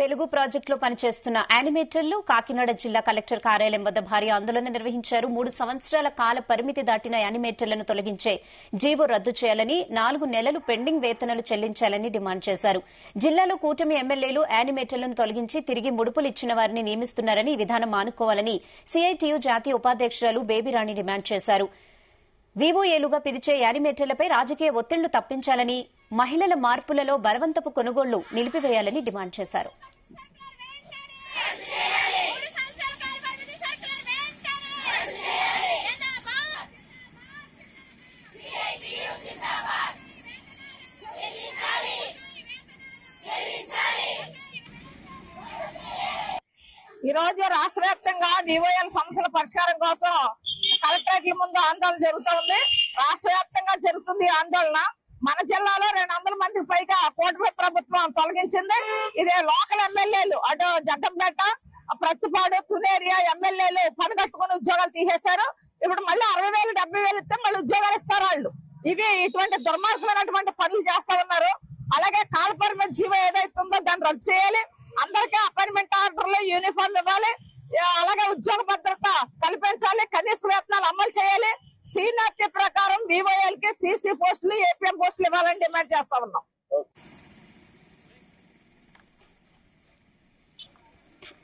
వెలుగు ప్రాజెక్టులో పనిచేస్తున్న యానిమేటర్లు కాకినాడ జిల్లా కలెక్టర్ కార్యాలయం వద్ద భారీ ఆందోళన నిర్వహించారు. 3 సంవత్సరాల కాల పరిమితి దాటిన యానిమేటర్లను తొలగించే జీవో రద్దు చేయాలని, 4 నెలలు పెండింగ్ వేతనాలు చెల్లించాలని డిమాండ్ చేశారు. జిల్లాలో కూటమి ఎమ్మెల్యేలు యానిమేటర్లను తొలగించి తిరిగి ముడుపులు ఇచ్చిన వారిని నియమిస్తున్నారని, ఈ విధానం మానుకోవాలని సిఐటియు జాతీయ ఉపాధ్యక్షురాలు బేబీరాణి డిమాండ్ చేశారు. వీవోఏలుగా పిలిచే యానిమేటర్లపై రాజకీయ ఒత్తిళ్లు తప్పించాలని, మహిళల మార్పులలో బలవంతపు కొనుగోళ్లు నిలిపివేయాలని డిమాండ్ చేశారు. ఈ రోజు రాష్ట్ర వ్యాప్తంగా వివోఎల్ సమస్యల పరిష్కారం కోసం కలెక్టరేట్ల ముందు ఆందోళన జరుగుతోంది. రాష్ట్ర వ్యాప్తంగా జరుగుతుంది ఆందోళన. మన జిల్లాలో 200 మందికి పైగా కూటమి ప్రభుత్వం తొలగించింది. ఇదే లోకల్ ఎమ్మెల్యేలు అటు జగ్గంపేట, ప్రత్తిపాడు, తునేరియా ఎమ్మెల్యేలు పని కట్టుకుని ఉద్యోగాలు తీసేశారు. ఇప్పుడు మళ్ళీ 60,000 70,000 ఇస్తే మళ్ళీ ఉద్యోగాలు ఇస్తారు వాళ్ళు. ఇటువంటి దుర్మార్గమైనటువంటి పనులు చేస్తా ఉన్నారు. అలాగే కాల పరిమితి జీవో ఏదైతే ఉందో దాన్ని రద్దు చేయాలి. అందరికీ అపాయింట్మెంట్ ఆర్డర్లు, యూనిఫామ్ ఇవ్వాలి. అలాగే ఉద్యోగ భద్రత కల్పించాలి. కనీస వేతనాలు అమలు చేయాలి. సీనియారిటీ ప్రకారం వివోఎల్ కి సిసి పోస్టులు, ఏపీఎం పోస్టులు ఇవ్వాలని డిమాండ్ చేస్తా ఉన్నాం.